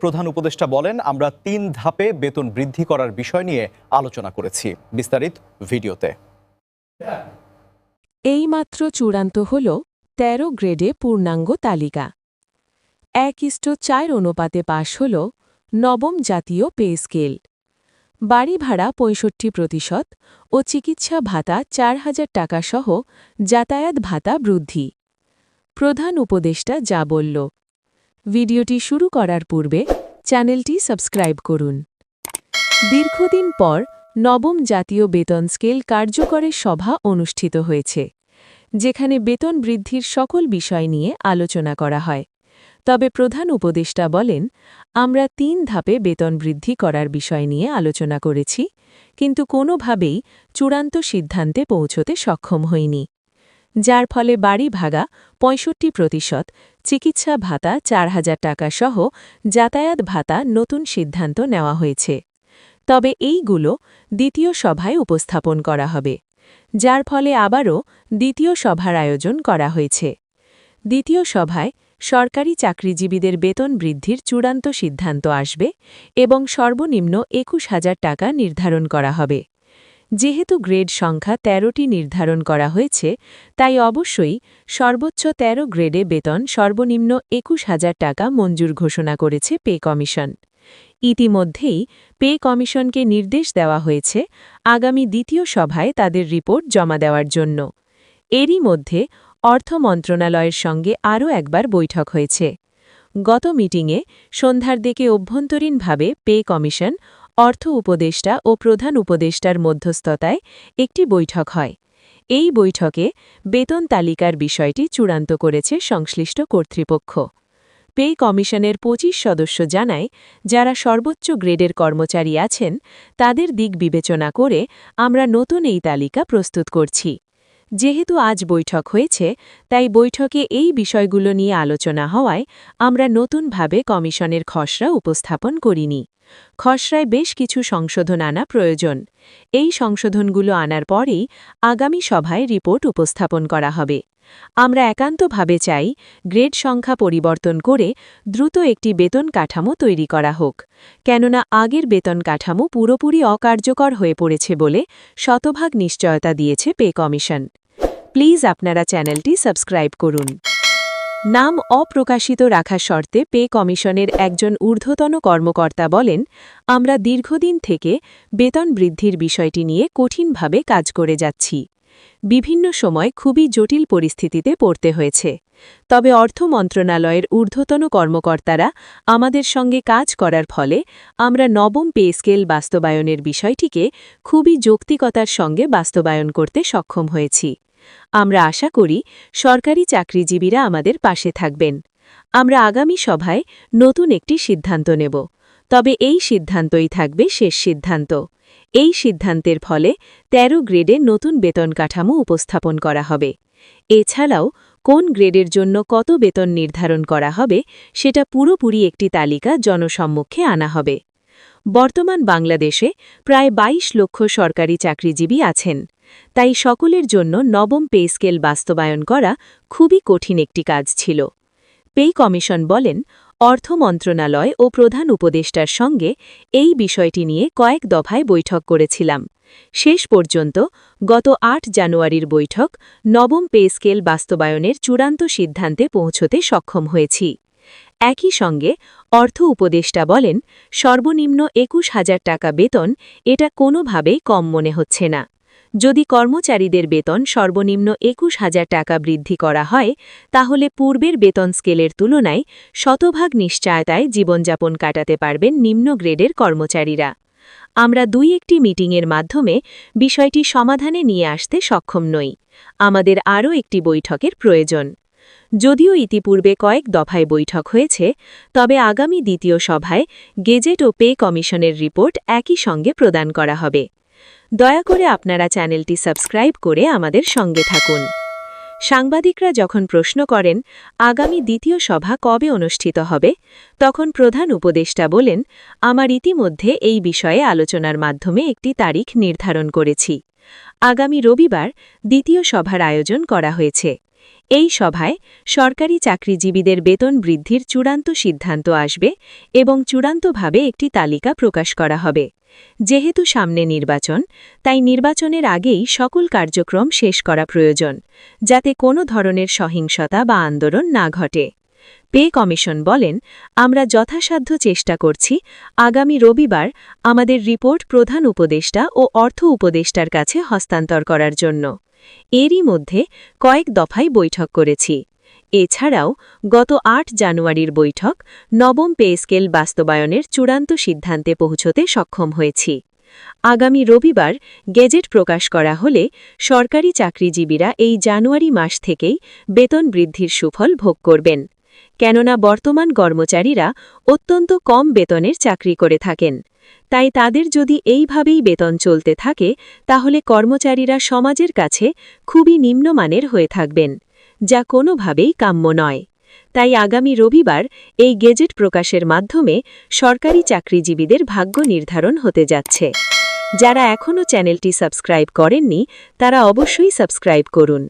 প্রধান উপদেষ্টা বলেন, আমরা ৩ ধাপে বেতন বৃদ্ধি করার বিষয় নিয়ে আলোচনা করেছি। বিস্তারিত ভিডিওতে। এইমাত্র চূড়ান্ত হল ১৩ গ্রেডে পূর্ণাঙ্গ তালিকা। ১:৪ অনুপাতে পাশ হল নবম জাতীয় পে স্কেল। বাড়ি ভাড়া ৬৫% ও চিকিৎসা ভাতা ৪,০০০ টাকা সহ যাতায়াত ভাতা বৃদ্ধি। প্রধান উপদেষ্টা যা বলল। ভিডিওটি শুরু করার পূর্বে চ্যানেলটি সাবস্ক্রাইব করুন। দীর্ঘদিন পর নবম জাতীয় বেতন স্কেল কার্যকরের সভা অনুষ্ঠিত হয়েছে, যেখানে বেতন বৃদ্ধির সকল বিষয় নিয়ে আলোচনা করা হয়। তবে প্রধান উপদেষ্টা বলেন, আমরা ৩ ধাপে বেতন বৃদ্ধি করার বিষয় নিয়ে আলোচনা করেছি, কিন্তু কোনোভাবেই চূড়ান্ত সিদ্ধান্তে পৌঁছতে সক্ষম হইনি, যার ফলে বাড়ি ভাড়া ৬৫%, চিকিৎসা ভাতা ৪,০০০ টাকা সহ যাতায়াত ভাতা নতুন সিদ্ধান্ত নেওয়া হয়েছে। তবে এইগুলো দ্বিতীয় সভায় উপস্থাপন করা হবে, যার ফলে আবারও দ্বিতীয় সভার আয়োজন করা হয়েছে। দ্বিতীয় সভায় সরকারি চাকরিজীবীদের বেতন বৃদ্ধির চূড়ান্ত সিদ্ধান্ত আসবে এবং সর্বনিম্ন ২১,০০০ টাকা নির্ধারণ করা হবে। যেহেতু গ্রেড সংখ্যা ১৩টি নির্ধারণ করা হয়েছে, তাই অবশ্যই সর্বোচ্চ ১৩ গ্রেডে বেতন সর্বনিম্ন ২১,০০০ টাকা মঞ্জুর ঘোষণা করেছে পে কমিশন। ইতিমধ্যেই পে কমিশনকে নির্দেশ দেওয়া হয়েছে আগামী দ্বিতীয় সভায় তাদের রিপোর্ট জমা দেওয়ার জন্য। এরই মধ্যে অর্থ মন্ত্রণালয়ের সঙ্গে আরও একবার বৈঠক হয়েছে। গত মিটিংয়ে সন্ধ্যার দিকে অভ্যন্তরীণভাবে পে কমিশন, অর্থ উপদেষ্টা ও প্রধান উপদেষ্টার মধ্যস্থতায় একটি বৈঠক হয়। এই বৈঠকে বেতন তালিকার বিষয়টি চূড়ান্ত করেছে সংশ্লিষ্ট কর্তৃপক্ষ। পে কমিশনের ২৫ সদস্য জানায়, যারা সর্বোচ্চ গ্রেডের কর্মচারী আছেন তাদের দিক বিবেচনা করে আমরা নতুন এই তালিকা প্রস্তুত করছি। যেহেতু আজ বৈঠক হয়েছে, তাই বৈঠকে এই বিষয়গুলো নিয়ে আলোচনা হওয়ায় আমরা নতুনভাবে কমিশনের খসড়া উপস্থাপন করিনি। খসড়ায় বেশ কিছু সংশোধন আনা প্রয়োজন। এই সংশোধনগুলো আনার পরেই আগামী সভায় রিপোর্ট উপস্থাপন করা হবে। আমরা একান্তভাবে চাই গ্রেড সংখ্যা পরিবর্তন করে দ্রুত একটি বেতন কাঠামো তৈরি করা হোক, কেননা আগের বেতন কাঠামো পুরোপুরি অকার্যকর হয়ে পড়েছে বলে শতভাগ নিশ্চয়তা দিয়েছে পে কমিশন। প্লিজ আপনারা চ্যানেলটি সাবস্ক্রাইব করুন। নাম অপ্রকাশিত রাখার শর্তে পে কমিশনের একজন ঊর্ধ্বতন কর্মকর্তা বলেন, আমরা দীর্ঘদিন থেকে বেতন বৃদ্ধির বিষয়টি নিয়ে কঠিনভাবে কাজ করে যাচ্ছি। বিভিন্ন সময় খুবই জটিল পরিস্থিতিতে পড়তে হয়েছে। তবে অর্থ মন্ত্রণালয়ের ঊর্ধ্বতন কর্মকর্তারা আমাদের সঙ্গে কাজ করার ফলে আমরা নবম পে স্কেল বাস্তবায়নের বিষয়টিকে খুবই যৌক্তিকতার সঙ্গে বাস্তবায়ন করতে সক্ষম হয়েছি। আমরা আশা করি সরকারি চাকরিজীবীরা আমাদের পাশে থাকবেন। আমরা আগামী সভায় নতুন একটি সিদ্ধান্ত নেব, তবে এই সিদ্ধান্তই থাকবে শেষ সিদ্ধান্ত। এই সিদ্ধান্তের ফলে ১৩ গ্রেডে নতুন বেতন কাঠামো উপস্থাপন করা হবে। এছাড়াও কোন গ্রেডের জন্য কত বেতন নির্ধারণ করা হবে সেটা পুরোপুরি একটি তালিকা জনসম্মুখে আনা হবে। বর্তমান বাংলাদেশে প্রায় ২২ লক্ষ সরকারি চাকরিজীবী আছেন, তাই সকলের জন্য নবম পে স্কেল বাস্তবায়ন করা খুবই কঠিন একটি কাজ ছিল। পে কমিশন বলেন, অর্থ মন্ত্রণালয় ও প্রধান উপদেষ্টার সঙ্গে এই বিষয়টি নিয়ে কয়েক দফায় বৈঠক করেছিলাম। শেষ পর্যন্ত গত ৮ জানুয়ারির বৈঠক নবম পে স্কেল বাস্তবায়নের চূড়ান্ত সিদ্ধান্তে পৌঁছতে সক্ষম হয়েছি। একই সঙ্গে অর্থ উপদেষ্টা বলেন, সর্বনিম্ন ২১,০০০ টাকা বেতন এটা কোনোভাবেই কম মনে হচ্ছে না। যদি কর্মচারীদের বেতন সর্বনিম্ন ২১,০০০ টাকা বৃদ্ধি করা হয়, তাহলে পূর্বের বেতন স্কেলের তুলনায় শতভাগ নিশ্চয়তায় জীবনযাপন কাটাতে পারবেন নিম্ন গ্রেডের কর্মচারীরা। আমরা ২-১টি মিটিংয়ের মাধ্যমে বিষয়টি সমাধানে নিয়ে আসতে সক্ষম নই। আমাদের আরও একটি বৈঠকের প্রয়োজন। যদিও ইতিপূর্বে কয়েক দফায় বৈঠক হয়েছে, তবে আগামী দ্বিতীয় সভায় গেজেট ও পে কমিশনের রিপোর্ট একই সঙ্গে প্রদান করা হবে। দয়া করে আপনারা চ্যানেলটি সাবস্ক্রাইব করে আমাদের সঙ্গে থাকুন। সাংবাদিকরা যখন প্রশ্ন করেন আগামী দ্বিতীয় সভা কবে অনুষ্ঠিত হবে, তখন প্রধান উপদেষ্টা বলেন, আমার ইতিমধ্যে এই বিষয়ে আলোচনার মাধ্যমে একটি তারিখ নির্ধারণ করেছি। আগামী রবিবার দ্বিতীয় সভার আয়োজন করা হয়েছে। এই সভায় সরকারি চাকরিজীবীদের বেতন বৃদ্ধির চূড়ান্ত সিদ্ধান্ত আসবে এবং চূড়ান্তভাবে একটি তালিকা প্রকাশ করা হবে। যেহেতু সামনে নির্বাচন, তাই নির্বাচনের আগেই সকল কার্যক্রম শেষ করা প্রয়োজন, যাতে কোনো ধরনের সহিংসতা বা আন্দোলন না ঘটে। পে কমিশন বলেন, আমরা যথাসাধ্য চেষ্টা করছি আগামী রবিবার আমাদের রিপোর্ট প্রধান উপদেষ্টা ও অর্থ উপদেষ্টার কাছে হস্তান্তর করার জন্য। এরই মধ্যে কয়েক দফায় বৈঠক করেছি। এছাড়াও গত ৮ জানুয়ারির বৈঠক নবম পে স্কেল বাস্তবায়নের চূড়ান্ত সিদ্ধান্তে পৌঁছতে সক্ষম হয়েছি। আগামী রবিবার গেজেট প্রকাশ করা হলে সরকারি চাকরিজীবীরা এই জানুয়ারি মাস থেকেই বেতন বৃদ্ধির সুফল ভোগ করবেন। কেননা বর্তমান কর্মচারীরা অত্যন্ত কম বেতনের চাকরি করে থাকেন। তাই তাদের যদি এইভাবেই বেতন চলতে থাকে, তাহলে কর্মচারীরা সমাজের কাছে খুবই নিম্নমানের হয়ে থাকবেন, যা কোনোভাবেই কাম্য নয়। তাই আগামী রবিবার এই গেজেট প্রকাশের মাধ্যমে সরকারি চাকরিজীবীদের ভাগ্য নির্ধারণ হতে যাচ্ছে। যারা এখনও চ্যানেলটি সাবস্ক্রাইব করেননি, তারা অবশ্যই সাবস্ক্রাইব করুন।